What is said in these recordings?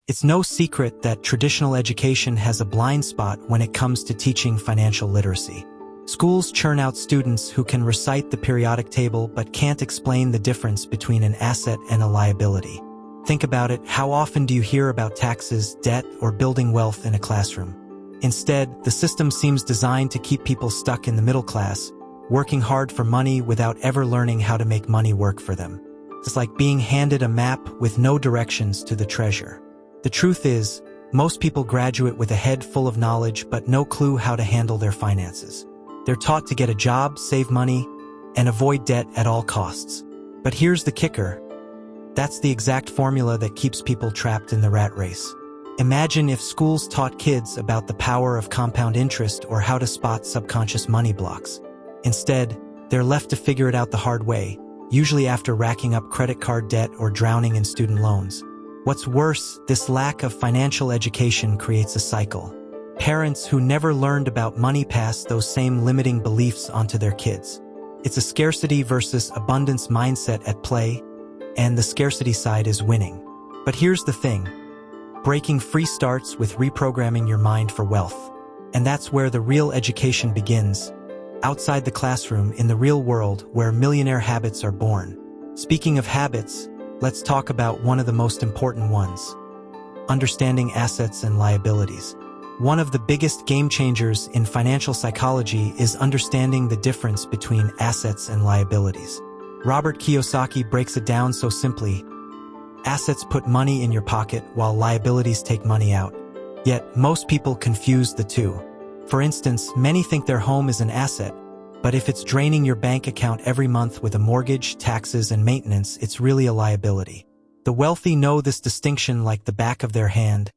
It's no secret that traditional education has a blind spot when it comes to teaching financial literacy. Schools churn out students who can recite the periodic table but can't explain the difference between an asset and a liability. Think about it, how often do you hear about taxes, debt, or building wealth in a classroom? Instead, the system seems designed to keep people stuck in the middle class, working hard for money without ever learning how to make money work for them. It's like being handed a map with no directions to the treasure. The truth is, most people graduate with a head full of knowledge but no clue how to handle their finances. They're taught to get a job, save money, and avoid debt at all costs. But here's the kicker. That's the exact formula that keeps people trapped in the rat race. Imagine if schools taught kids about the power of compound interest or how to spot subconscious money blocks. Instead, they're left to figure it out the hard way, usually after racking up credit card debt or drowning in student loans. What's worse, this lack of financial education creates a cycle. Parents who never learned about money pass those same limiting beliefs onto their kids. It's a scarcity versus abundance mindset at play, and the scarcity side is winning. But here's the thing. Breaking free starts with reprogramming your mind for wealth. And that's where the real education begins, outside the classroom, in the real world where millionaire habits are born. Speaking of habits, let's talk about one of the most important ones: understanding assets and liabilities. One of the biggest game changers in financial psychology is understanding the difference between assets and liabilities. Robert Kiyosaki breaks it down so simply. Assets put money in your pocket while liabilities take money out. Yet, most people confuse the two. For instance, many think their home is an asset, but if it's draining your bank account every month with a mortgage, taxes, and maintenance, it's really a liability. The wealthy know this distinction like the back of their hand,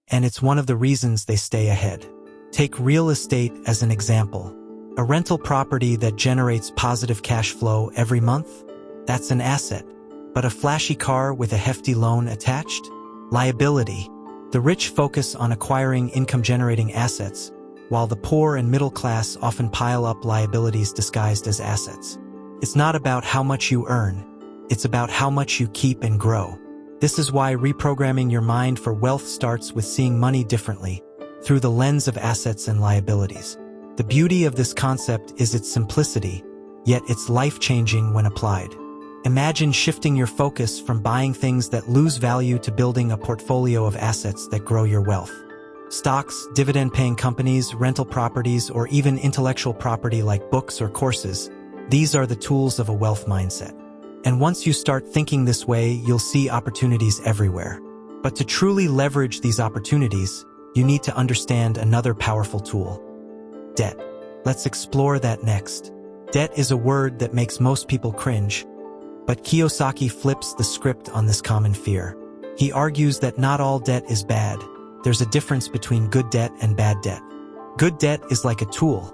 and it's one of the reasons they stay ahead. Take real estate as an example. A rental property that generates positive cash flow every month? That's an asset. But a flashy car with a hefty loan attached? Liability. The rich focus on acquiring income-generating assets, while the poor and middle class often pile up liabilities disguised as assets. It's not about how much you earn. It's about how much you keep and grow. This is why reprogramming your mind for wealth starts with seeing money differently, through the lens of assets and liabilities. The beauty of this concept is its simplicity, yet it's life-changing when applied. Imagine shifting your focus from buying things that lose value to building a portfolio of assets that grow your wealth. Stocks, dividend-paying companies, rental properties, or even intellectual property like books or courses, these are the tools of a wealth mindset. And once you start thinking this way, you'll see opportunities everywhere. But to truly leverage these opportunities, you need to understand another powerful tool: debt. Let's explore that next. Debt is a word that makes most people cringe, but Kiyosaki flips the script on this common fear. He argues that not all debt is bad. There's a difference between good debt and bad debt. Good debt is like a tool.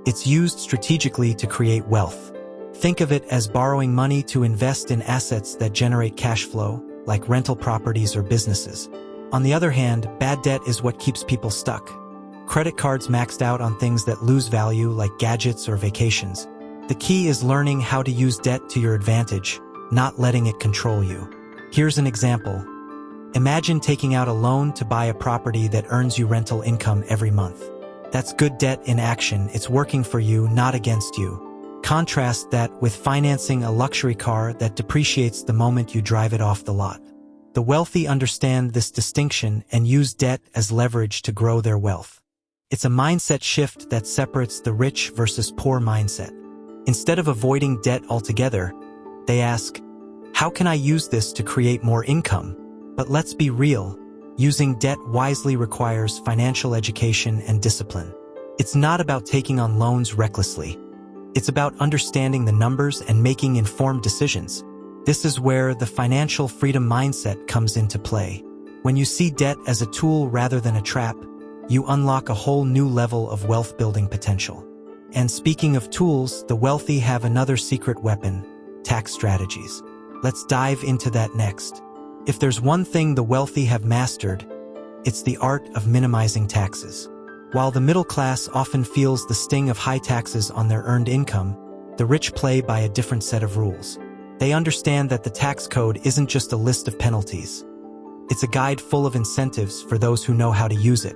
It's used strategically to create wealth. Think of it as borrowing money to invest in assets that generate cash flow, like rental properties or businesses. On the other hand, bad debt is what keeps people stuck. Credit cards maxed out on things that lose value, like gadgets or vacations. The key is learning how to use debt to your advantage, not letting it control you. Here's an example. Imagine taking out a loan to buy a property that earns you rental income every month. That's good debt in action. It's working for you, not against you. Contrast that with financing a luxury car that depreciates the moment you drive it off the lot. The wealthy understand this distinction and use debt as leverage to grow their wealth. It's a mindset shift that separates the rich versus poor mindset. Instead of avoiding debt altogether, they ask, how can I use this to create more income? But let's be real, using debt wisely requires financial education and discipline. It's not about taking on loans recklessly. It's about understanding the numbers and making informed decisions. This is where the financial freedom mindset comes into play. When you see debt as a tool rather than a trap, you unlock a whole new level of wealth-building potential. And speaking of tools, the wealthy have another secret weapon: tax strategies. Let's dive into that next. If there's one thing the wealthy have mastered, it's the art of minimizing taxes. While the middle class often feels the sting of high taxes on their earned income, the rich play by a different set of rules. They understand that the tax code isn't just a list of penalties. It's a guide full of incentives for those who know how to use it.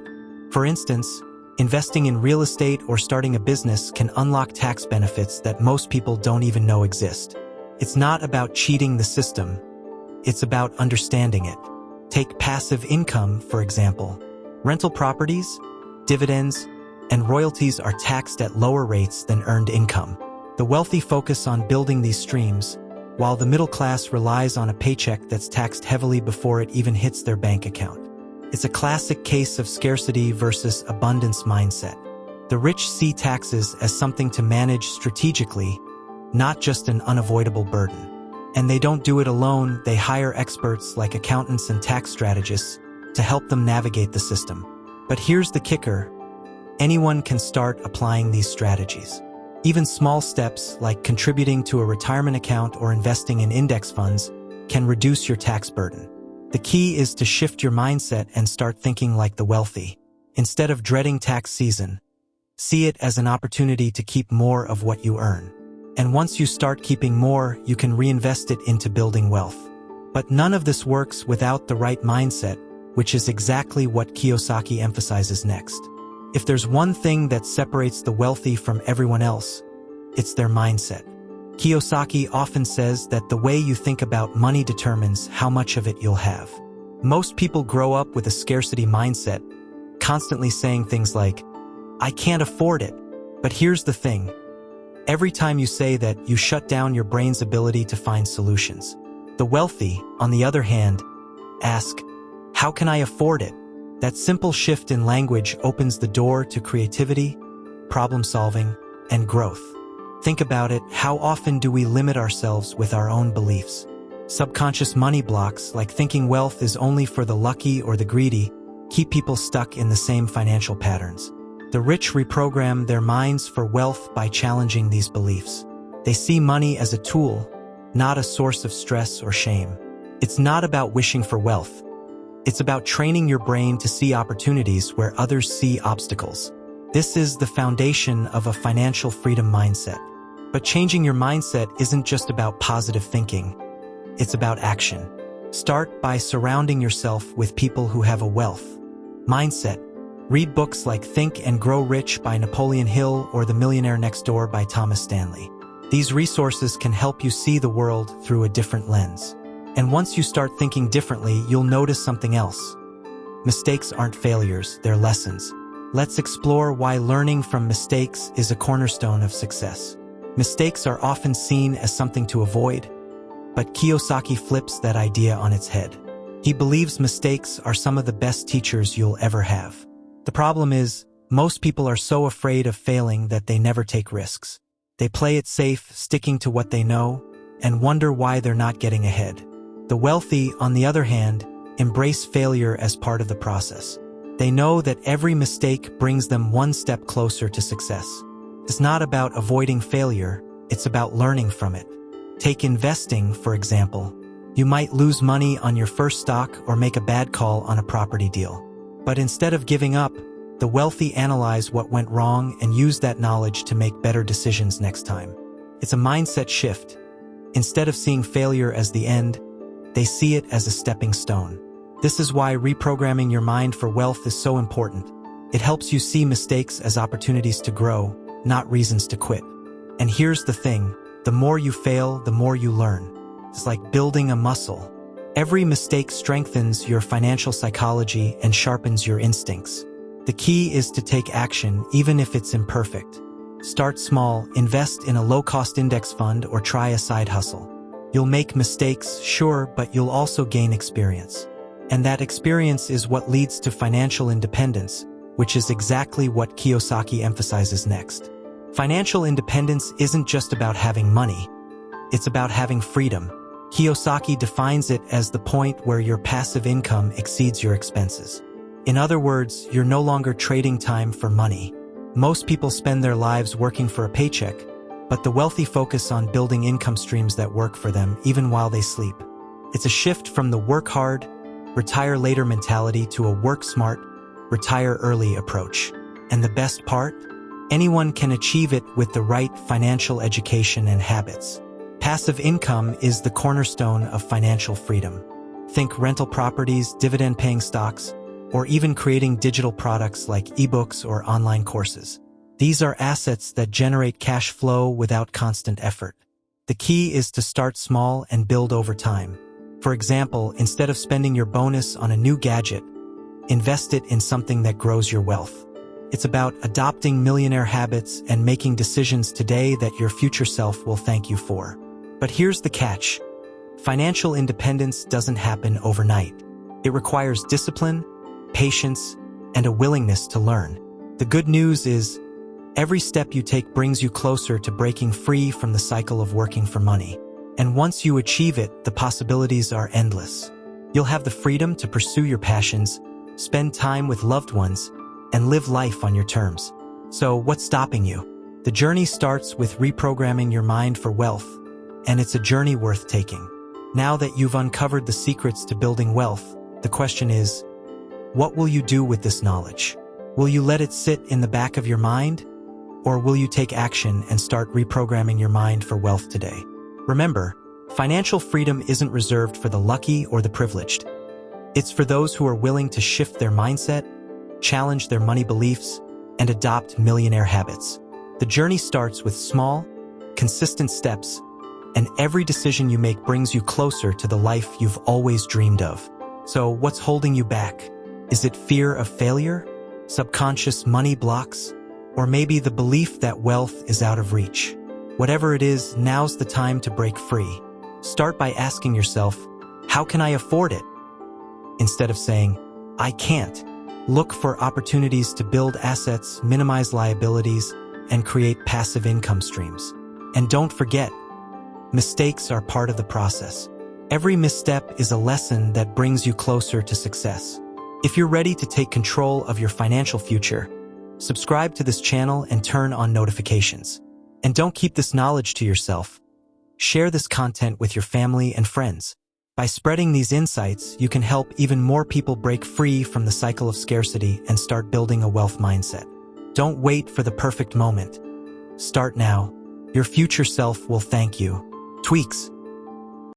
For instance, investing in real estate or starting a business can unlock tax benefits that most people don't even know exist. It's not about cheating the system. It's about understanding it. Take passive income, for example. Rental properties, dividends, and royalties are taxed at lower rates than earned income. The wealthy focus on building these streams, while the middle class relies on a paycheck that's taxed heavily before it even hits their bank account. It's a classic case of scarcity versus abundance mindset. The rich see taxes as something to manage strategically, not just an unavoidable burden. And they don't do it alone. They hire experts like accountants and tax strategists to help them navigate the system. But here's the kicker. Anyone can start applying these strategies. Even small steps like contributing to a retirement account or investing in index funds can reduce your tax burden. The key is to shift your mindset and start thinking like the wealthy. Instead of dreading tax season, see it as an opportunity to keep more of what you earn. And once you start keeping more, you can reinvest it into building wealth. But none of this works without the right mindset, which is exactly what Kiyosaki emphasizes next. If there's one thing that separates the wealthy from everyone else, it's their mindset. Kiyosaki often says that the way you think about money determines how much of it you'll have. Most people grow up with a scarcity mindset, constantly saying things like, "I can't afford it." But here's the thing. Every time you say that, you shut down your brain's ability to find solutions. The wealthy, on the other hand, ask, "How can I afford it?" That simple shift in language opens the door to creativity, problem solving, and growth. Think about it. How often do we limit ourselves with our own beliefs? Subconscious money blocks, like thinking wealth is only for the lucky or the greedy, keep people stuck in the same financial patterns. The rich reprogram their minds for wealth by challenging these beliefs. They see money as a tool, not a source of stress or shame. It's not about wishing for wealth. It's about training your brain to see opportunities where others see obstacles. This is the foundation of a financial freedom mindset. But changing your mindset isn't just about positive thinking. It's about action. Start by surrounding yourself with people who have a wealth mindset. Read books like Think and Grow Rich by Napoleon Hill or The Millionaire Next Door by Thomas Stanley. These resources can help you see the world through a different lens. And once you start thinking differently, you'll notice something else. Mistakes aren't failures, they're lessons. Let's explore why learning from mistakes is a cornerstone of success. Mistakes are often seen as something to avoid, but Kiyosaki flips that idea on its head. He believes mistakes are some of the best teachers you'll ever have. The problem is, most people are so afraid of failing that they never take risks. They play it safe, sticking to what they know, and wonder why they're not getting ahead. The wealthy, on the other hand, embrace failure as part of the process. They know that every mistake brings them one step closer to success. It's not about avoiding failure, it's about learning from it. Take investing, for example. You might lose money on your first stock or make a bad call on a property deal. But instead of giving up, the wealthy analyze what went wrong and use that knowledge to make better decisions next time. It's a mindset shift. Instead of seeing failure as the end, they see it as a stepping stone. This is why reprogramming your mind for wealth is so important. It helps you see mistakes as opportunities to grow, not reasons to quit. And here's the thing, the more you fail, the more you learn. It's like building a muscle. Every mistake strengthens your financial psychology and sharpens your instincts. The key is to take action, even if it's imperfect. Start small, invest in a low-cost index fund or try a side hustle. You'll make mistakes, sure, but you'll also gain experience. And that experience is what leads to financial independence, which is exactly what Kiyosaki emphasizes next. Financial independence isn't just about having money. It's about having freedom. Kiyosaki defines it as the point where your passive income exceeds your expenses. In other words, you're no longer trading time for money. Most people spend their lives working for a paycheck, but the wealthy focus on building income streams that work for them even while they sleep. It's a shift from the work hard, retire later mentality to a work smart, retire early approach. And the best part? Anyone can achieve it with the right financial education and habits. Passive income is the cornerstone of financial freedom. Think rental properties, dividend-paying stocks, or even creating digital products like ebooks or online courses. These are assets that generate cash flow without constant effort. The key is to start small and build over time. For example, instead of spending your bonus on a new gadget, invest it in something that grows your wealth. It's about adopting millionaire habits and making decisions today that your future self will thank you for. But here's the catch. Financial independence doesn't happen overnight. It requires discipline, patience, and a willingness to learn. The good news is, every step you take brings you closer to breaking free from the cycle of working for money. And once you achieve it, the possibilities are endless. You'll have the freedom to pursue your passions, spend time with loved ones, and live life on your terms. So what's stopping you? The journey starts with reprogramming your mind for wealth, and it's a journey worth taking. Now that you've uncovered the secrets to building wealth, the question is, what will you do with this knowledge? Will you let it sit in the back of your mind? Or will you take action and start reprogramming your mind for wealth today? Remember, financial freedom isn't reserved for the lucky or the privileged. It's for those who are willing to shift their mindset, challenge their money beliefs, and adopt millionaire habits. The journey starts with small, consistent steps, and every decision you make brings you closer to the life you've always dreamed of. So what's holding you back? Is it fear of failure, subconscious money blocks, or maybe the belief that wealth is out of reach? Whatever it is, now's the time to break free. Start by asking yourself, how can I afford it? Instead of saying, I can't. Look for opportunities to build assets, minimize liabilities, and create passive income streams. And don't forget, mistakes are part of the process. Every misstep is a lesson that brings you closer to success. If you're ready to take control of your financial future, subscribe to this channel and turn on notifications. And don't keep this knowledge to yourself. Share this content with your family and friends. By spreading these insights, you can help even more people break free from the cycle of scarcity and start building a wealth mindset. Don't wait for the perfect moment. Start now. Your future self will thank you. Tweaks.